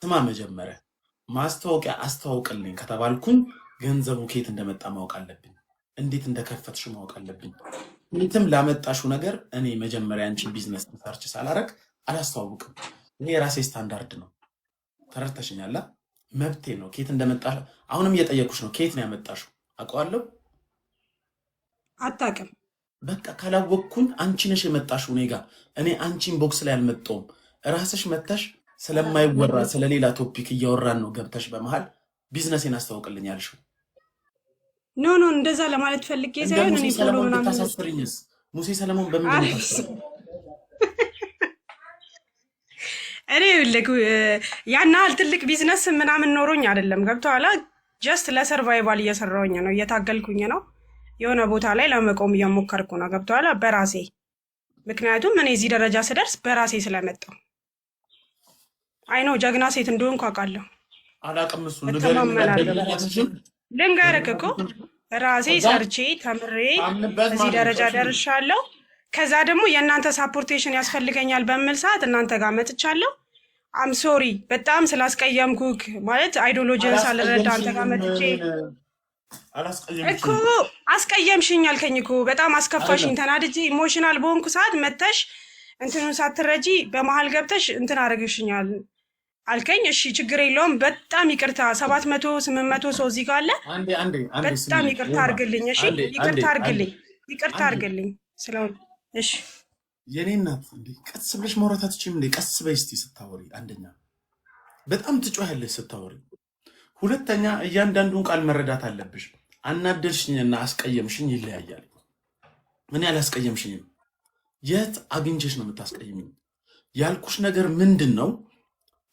ስማ መጀመሪያ ማስታወቂያ አስተዋውቅልኝ ከተባልኩኝ ገንዘቡ ከየት እንደመጣ ማወቅ አለብኝ። እንዴት እንደከፈትሽ ማወቅ አለብኝ። የትም ላመጣሽው ነገር እኔ መጀመሪያ አንቺን ቢዝነስ ሰርች ሳላረግ አላስተዋውቅም። ይሄ የራሴ ስታንዳርድ ነው። ተረድተሽኛል? መብቴ ነው። ከየት እንደመጣ አሁንም እየጠየኩሽ ነው። ከየት ነው ያመጣሽው? አውቀዋለሁ? አታውቅም። በቃ ካላወቅኩኝ አንቺ ነሽ የመጣሽው እኔ ጋር። እኔ አንቺን ቦክስ ላይ አልመጣሁም። ራስሽ መተሽ ስለማይወራ ስለሌላ ቶፒክ እያወራን ነው ገብተሽ በመሃል ቢዝነሴን አስተዋውቅልኝ ያልሽው። ኖ እንደዛ ለማለት ፈልጌ እንደ ሳይሆን ሙሴ እኔ ቶሎ ሰለሞን ምናምን ብታሳስርኝስ? ሙሴ ሰለሞን በምንድን ነው የታሰረው? እኔ ልክ ያን ያህል ትልቅ ቢዝነስ ምናምን ኖሮኝ አይደለም። ገብቶሃል? ጀስት ለሰርቫይቫል እየሰራሁኝ ነው፣ እየታገልኩኝ ነው። የሆነ ቦታ ላይ ለመቆም እየሞከርኩ ነው። ገብቶሃል? በራሴ ምክንያቱም እኔ እዚህ ደረጃ ስደርስ በራሴ ስለመጣሁ አይኖ ጀግና ሴት እንደሆንኩ አውቃለሁ። አላቅም። እሱ ልንገርህ እኮ ራሴ ሰርቼ ተምሬ እዚህ ደረጃ ደርሻለሁ። ከዛ ደግሞ የእናንተ ሳፖርቴሽን ያስፈልገኛል በሚል ሰዓት እናንተ ጋር መጥቻለሁ። አም ሶሪ በጣም ስላስቀየምኩክ፣ ማለት አይዲዮሎጂን ሳልረዳ አንተ ጋር መጥቼ እኮ አስቀየምሽኝ አልከኝ እኮ። በጣም አስከፋሽኝ። ተናድጄ ኢሞሽናል በሆንኩ ሰዓት መተሽ እንትኑን ሳትረጂ በመሀል ገብተሽ እንትን አደረግሽኛል አልከኝ። እሺ ችግር የለውም። በጣም ይቅርታ። 700 800 ሰው እዚህ ጋር አለ። በጣም ይቅርታ አድርግልኝ። እሺ ይቅርታ አድርግልኝ፣ ይቅርታ አድርግልኝ ስለሆነ። እሺ የኔ እናት እንዴ ቀስ ብለሽ ማውራት አትችይም እንዴ? ቀስ በይ እስቲ ስታወሪ። አንደኛ በጣም ትጮያለሽ ስታወሪ። ሁለተኛ እያንዳንዱን ቃል መረዳት አለብሽ። አናደድሽኝና አስቀየምሽኝ ይለያያል። እኔ አላስቀየምሽኝም። የት አግኝቼሽ ነው የምታስቀይምኝ? ያልኩሽ ነገር ምንድን ነው?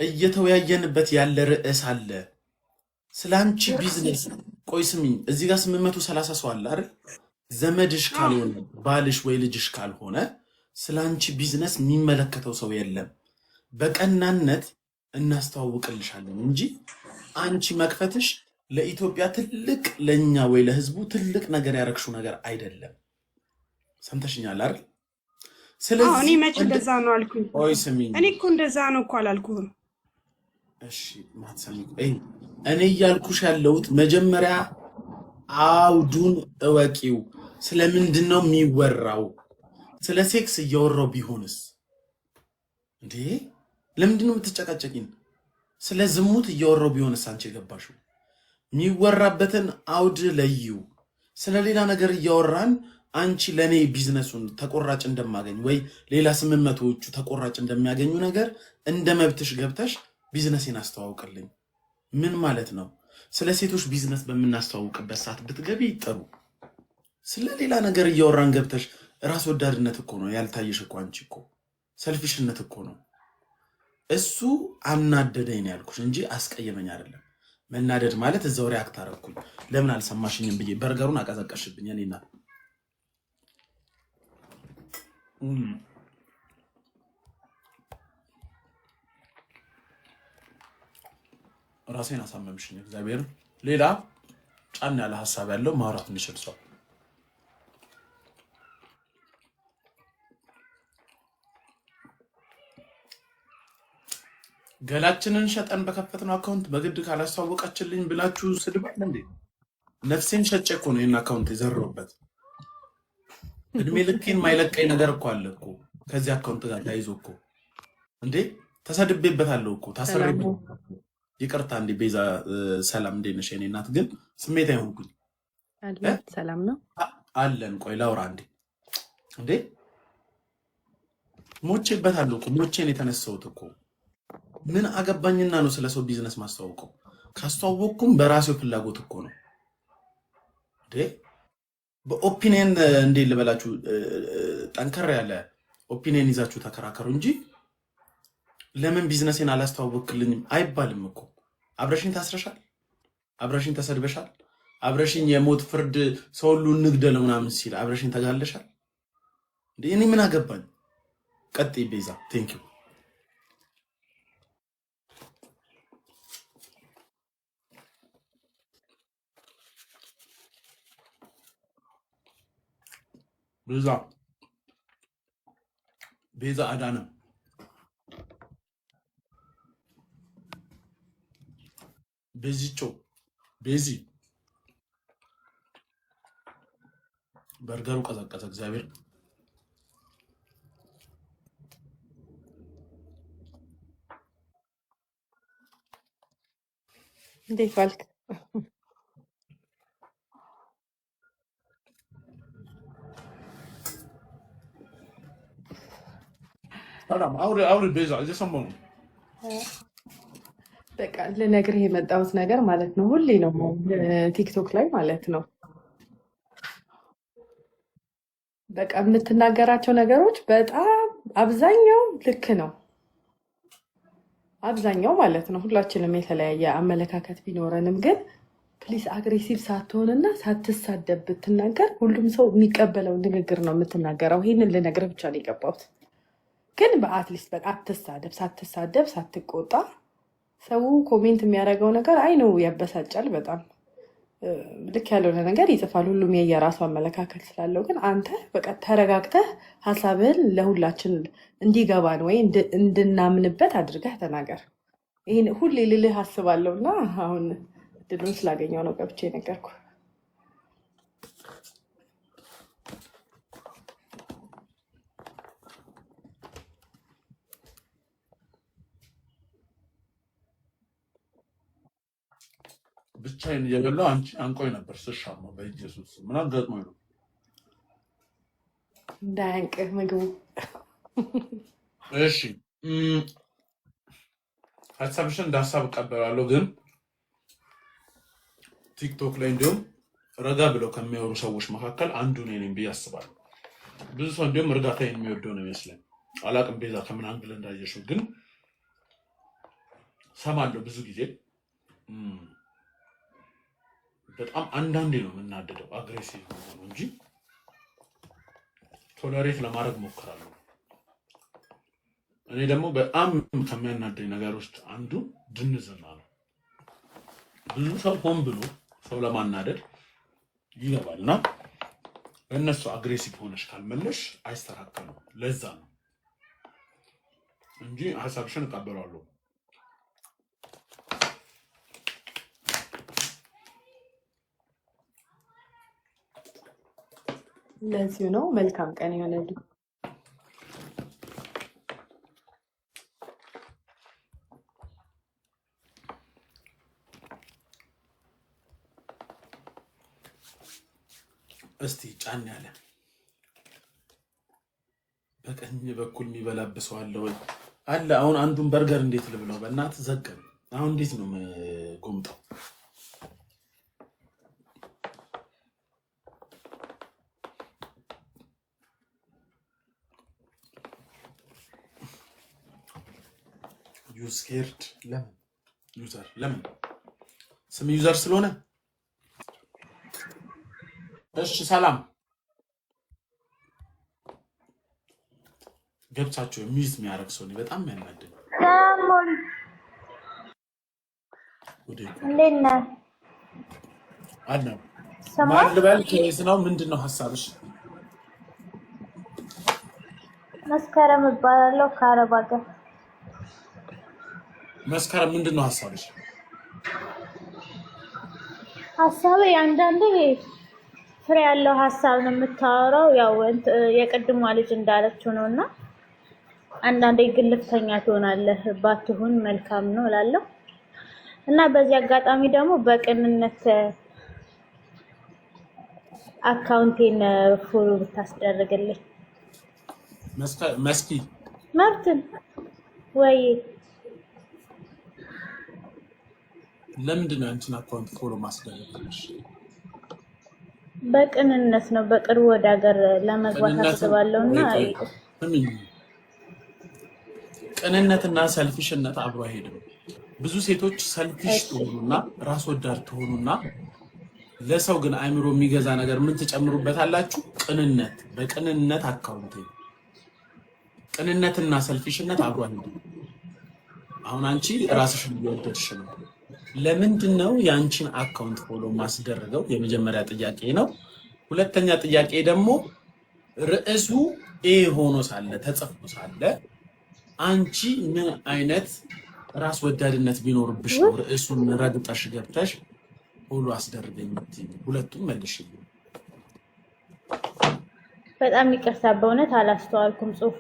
እየተወያየንበት ያለ ርዕስ አለ ስለ አንቺ ቢዝነስ። ቆይ ስሚኝ፣ እዚህ ጋር 830 ሰው አለ አይደል? ዘመድሽ ካልሆነ ባልሽ ወይ ልጅሽ ካልሆነ ስለ አንቺ ቢዝነስ የሚመለከተው ሰው የለም። በቀናነት እናስተዋውቅልሻለን እንጂ አንቺ መክፈትሽ ለኢትዮጵያ ትልቅ፣ ለኛ ወይ ለህዝቡ ትልቅ ነገር ያረግሽው ነገር አይደለም። ሰምተሽኛል አይደል? ስለዚህ እኔ መች እንደዛ ነው አልኩኝ? ቆይ ስሚኝ፣ እኔ እኮ እንደዛ ነው እኮ አላልኩህም። እሺ ማትሰሚ፣ እኔ እያልኩሽ ያለሁት መጀመሪያ አውዱን እወቂው። ስለምንድን ነው የሚወራው? ስለ ሴክስ እያወራው ቢሆንስ እንዴ? ለምንድን ነው የምትጨቃጨቂን? ስለ ዝሙት እያወራው ቢሆንስ አንቺ የገባሽው? የሚወራበትን አውድ ለዩ። ስለ ሌላ ነገር እያወራን አንቺ ለኔ ቢዝነሱን ተቆራጭ እንደማገኝ ወይ ሌላ 800ዎቹ ተቆራጭ እንደሚያገኙ ነገር እንደ መብትሽ ገብተሽ ቢዝነሴን አስተዋውቅልኝ። ምን ማለት ነው? ስለ ሴቶች ቢዝነስ በምናስተዋውቅበት ሰዓት ብትገቢ ጥሩ። ስለ ሌላ ነገር እያወራን ገብተሽ ራስ ወዳድነት እኮ ነው ያልታየሽ እኮ። አንቺ እኮ ሰልፊሽነት እኮ ነው። እሱ አናደደኝ ነው ያልኩሽ እንጂ አስቀየመኝ አይደለም። መናደድ ማለት እዛው ሪአክት አደረኩኝ። ለምን አልሰማሽኝም ብዬ በርገሩን አቀዘቀሽብኝ። እኔና ራሴን አሳመምሽኝ። እግዚአብሔር ሌላ ጫን ያለ ሀሳብ ያለው ማውራት እንችል ሰው ገላችንን ሸጠን በከፈትነው አካውንት በግድ ካላስተዋወቃችልኝ ብላችሁ ስድብ አለ እንዴ? ነፍሴን ሸጬ እኮ ነው ይህን አካውንት የዘረውበት። እድሜ ልኬን ማይለቀኝ ነገር እኮ አለ እኮ ከዚህ አካውንት ጋር ተያይዞ እኮ እንዴ ተሰድቤበታለሁ እኮ ታሰሬበት። ይቅርታ እንዴ ቤዛ፣ ሰላም እንዴት ነሽ የኔ እናት? ግን ስሜት አይሆንኩኝ። ሰላም ነው አለን። ቆይ ላውራ እንዴ ሞቼበታለሁ እኮ ሞቼን የተነሳሁት እኮ ምን አገባኝና ነው ስለ ሰው ቢዝነስ ማስተዋወቀው? ካስተዋወቅኩም በራሴው ፍላጎት እኮ ነው እንዴ። በኦፒኒየን እንዴ ልበላችሁ፣ ጠንከር ያለ ኦፒኒየን ይዛችሁ ተከራከሩ እንጂ ለምን ቢዝነሴን አላስተዋወቅልኝም አይባልም እኮ። አብረሽኝ ታስረሻል፣ አብረሽኝ ተሰድበሻል፣ አብረሽኝ የሞት ፍርድ ሰው ሁሉ እንግደለው ምናምን ሲል አብረሽኝ ተጋለሻል እንዴ። እኔ ምን አገባኝ? ቀጥይ ቤዛ። ቴንክ ዩ ቤዛ አዳነ ቤዚቾ ቤዚ በርገሩ ቀዘቀዘ። እግዚአብሔር እንዴት ዋልክ? ሰላም አውሪ ቤዛ እየሰማሁ ነው። በቃ ልነግርህ የመጣሁት ነገር ማለት ነው ሁሌ ነው ቲክቶክ ላይ ማለት ነው በቃ የምትናገራቸው ነገሮች በጣም አብዛኛው ልክ ነው። አብዛኛው ማለት ነው ሁላችንም የተለያየ አመለካከት ቢኖረንም ግን ፕሊስ አግሬሲቭ ሳትሆንና ሳትሳደብ ብትናገር ሁሉም ሰው የሚቀበለው ንግግር ነው የምትናገረው። ይህንን ልነግርህ ብቻ ነው የገባሁት። ግን በአትሊስት በቃ አትሳደብ፣ ሳትሳደብ ሳትቆጣ። ሰው ኮሜንት የሚያደርገው ነገር አይ ነው ያበሳጫል በጣም ልክ ያልሆነ ነገር ይጽፋል። ሁሉም የየራሱ አመለካከት ስላለው ግን አንተ በቃ ተረጋግተህ ሀሳብህን ለሁላችን እንዲገባን ወይ እንድናምንበት አድርገህ ተናገር። ይህን ሁሌ ልልህ አስባለሁ እና አሁን ድሉን ስላገኘው ነው ገብቼ ነገርኩ። ብቻዬን እየበላሁ አንቺ አንቆይ ነበር ስሻማ። በኢየሱስ ምን አጋጥሞኝ ነው? እንዳያንቅህ ምግቡ። እሺ ሀሳብሽን እንደ ሀሳብ እቀበላለሁ። ግን ቲክቶክ ላይ እንዲሁም ረጋ ብለው ከሚያወሩ ሰዎች መካከል አንዱ እኔ ነኝ ብዬ አስባለሁ። ብዙ ሰው እንዲሁም እርጋታዬን የሚወደው ነው ይመስለኝ። አላቅም ቤዛ ከምን አንግል እንዳየሽው፣ ግን ሰማለሁ ብዙ ጊዜ። በጣም አንዳንዴ ነው የምናደደው አግሬሲቭ ነው እንጂ ቶለሬት ለማድረግ ሞክራለሁ። እኔ ደግሞ በጣም ከሚያናደኝ ነገር ውስጥ አንዱ ድንዝና ነው። ብዙ ሰው ሆን ብሎ ሰው ለማናደድ ይገባልና በእነሱ አግሬሲቭ ሆነሽ ካልመለሽ አይስተካከሉም። ለዛ ነው እንጂ ሀሳብሽን እቀበላለሁ። ለዚሁ ነው። መልካም ቀን ይሆነልኝ። እስቲ ጫን ያለ በቀኝ በኩል የሚበላብሰው አለ ወይ? አለ። አሁን አንዱን በርገር እንዴት ልብለው? በእናት ዘገን። አሁን እንዴት ነው ጎምጣው? ዩ ስኬርድ? ለምን ዩዘር? ለምን ስም ዩዘር ስለሆነ? እሺ ሰላም ገብቻቸው የሚይዝ የሚያደርግ ሰው በጣም ያናደኝ። ሰላም እንዴት ነህ? አና ማን ልበል? ከየት ነው? ምንድን ነው ሀሳብሽ? መስከረም እባላለሁ ከአረብ ሀገር። መስከረም ምንድን ነው ሀሳብሽ? ሀሳቤ አንዳንዴ ፍሬ ያለው ሀሳብ ነው የምታወራው። ያው የቅድሟ ልጅ እንዳለችው ነው እና አንዳንዴ ግልፍተኛ ትሆናለህ። ባትሆን መልካም ነው እላለሁ እና በዚህ አጋጣሚ ደግሞ በቅንነት አካውንቴን ፎሎ ብታስደርግልኝ። መስኪ መብትን ወይ ለምንድን ነው አንቺን አካውንት ፎሎ ማስደረግልሽ? በቅንነት ነው። በቅርቡ ወደ ሀገር ለመግባት አስባለሁና ቅንነትና ሰልፊሽነት አብሮ አይሄድም። ብዙ ሴቶች ሰልፊሽ ትሆኑና ራስ ወዳድ ትሆኑና ለሰው ግን አይምሮ የሚገዛ ነገር ምን ትጨምሩበታላችሁ? ቅንነት። በቅንነት አካውንት ቅንነትና ሰልፊሽነት አብሮ አይሄድም። አሁን አንቺ ራስሽን እየወደድሽ ነው። ለምንድን ነው የአንቺን አካውንት ፎሎ ማስደረገው? የመጀመሪያ ጥያቄ ነው። ሁለተኛ ጥያቄ ደግሞ ርዕሱ ኤ ሆኖ ሳለ ተጽፎ ሳለ አንቺ ምን አይነት ራስ ወዳድነት ቢኖርብሽ ነው ርዕሱን ረግጠሽ ገብተሽ ፎሎ አስደርገኝ የምትይኝ። ሁለቱም መልሽልኝ። በጣም ይቅርታ በእውነት አላስተዋልኩም ጽሁፉ።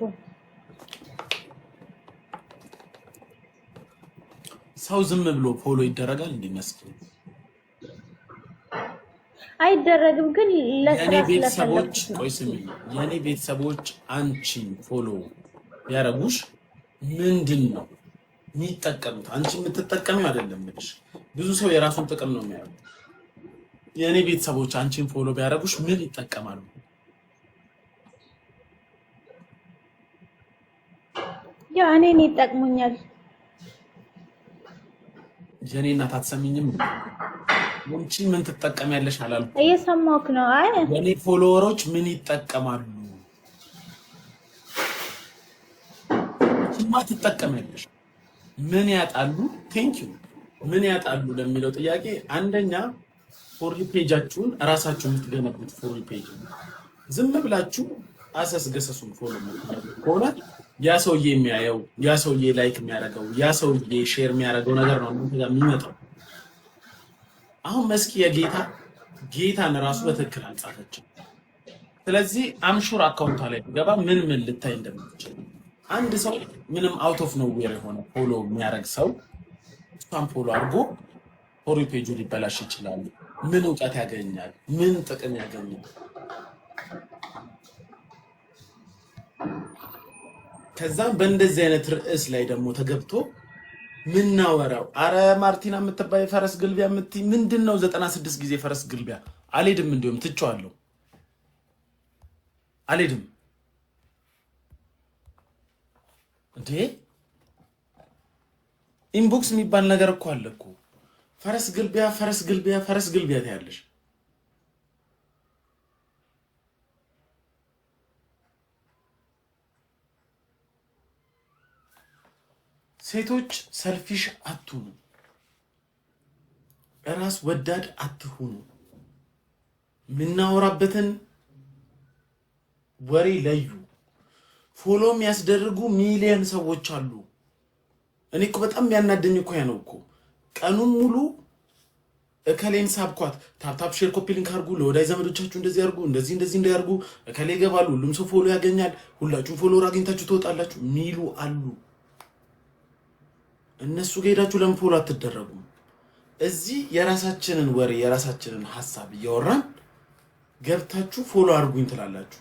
ሰው ዝም ብሎ ፎሎ ይደረጋል እንዴ? መስኪን አይደረግም፣ ግን ለስራ የኔ ቤተሰቦች ስለፈለኩት ነው። ቆይ ስሚኝ፣ የኔ ቤተሰቦች አንቺን ፎሎ ያረጉሽ ምንድን ነው የሚጠቀሙት? አንቺ የምትጠቀሚው አይደለም ልሽ ብዙ ሰው የራሱን ጥቅም ነው የሚያደርገው። የኔ ቤተሰቦች አንቺን ፎሎ ቢያረጉሽ ምን ይጠቀማሉ? ያው እኔን ይጠቅሙኛል። የኔ እናት አትሰሚኝም? አንቺ ምን ትጠቀሚያለሽ አላልኩም። እየሰማሁህ ነው። አይ የኔ ፎሎወሮች ምን ይጠቀማሉ? አንቺማ ትጠቀሚያለሽ። ምን ያጣሉ? ቴንክ ዩ። ምን ያጣሉ ለሚለው ጥያቄ አንደኛ ፎር ፔጃችሁን እራሳችሁ የምትገነቡት ፎር ፔጅ ዝም ብላችሁ አሰስ ገሰሱን ፎሎ ከሆነ ያ ሰውዬ የሚያየው ያ ሰውዬ ላይክ የሚያደርገው ያ ሰውዬ ሼር የሚያደርገው ነገር ነው እናንተ ጋር የሚመጣው። አሁን መስኪ ጌታን ራሱ በትክክል አልጻፈችም። ስለዚህ አምሹር አካውንቷ ላይ ገባ ምን ልታይ እንደምትችል አንድ ሰው ምንም አውት ኦፍ ኖዌር የሆነ ፎሎ የሚያደርግ ሰው እሷን ፎሎ አድርጎ ፎር ፔጁ ሊበላሽ ይችላል። ምን እውቀት ያገኛል? ምን ጥቅም ያገኛል? ከዛም በእንደዚህ አይነት ርዕስ ላይ ደግሞ ተገብቶ ምናወራው አረ ማርቲና የምትባይ ፈረስ ግልቢያ የምትይ ምንድነው? 96 ጊዜ ፈረስ ግልቢያ አልሄድም። እንዲሁም ትቼዋለሁ፣ አልሄድም እንዴ። ኢንቦክስ የሚባል ነገር እኮ አለ እኮ። ፈረስ ግልቢያ ፈረስ ግልቢያ ፈረስ ግልቢያ ታያለሽ። ሴቶች ሰልፊሽ አትሁኑ፣ ራስ ወዳድ አትሁኑ። ምናወራበትን ወሬ ለዩ። ፎሎ የሚያስደርጉ ሚሊዮን ሰዎች አሉ። እኔ እኮ በጣም የሚያናደኝ እኮ ያ ነው እኮ ቀኑን ሙሉ እከሌን ሳብኳት ታፕታፕ ሼር ኮፒ ሊንክ አድርጉ፣ ለወዳጅ ዘመዶቻችሁ እንደዚህ አድርጉ፣ እንደዚህ እንዳያርጉ፣ እከሌ ይገባሉ፣ ሁሉም ሰው ፎሎ ያገኛል፣ ሁላችሁም ፎሎወር አግኝታችሁ ትወጣላችሁ ሚሉ አሉ። እነሱ ጋር ሄዳችሁ ለምን ፎሎ አትደረጉም? እዚህ የራሳችንን ወሬ የራሳችንን ሐሳብ እያወራን ገብታችሁ ፎሎ አድርጉኝ ትላላችሁ።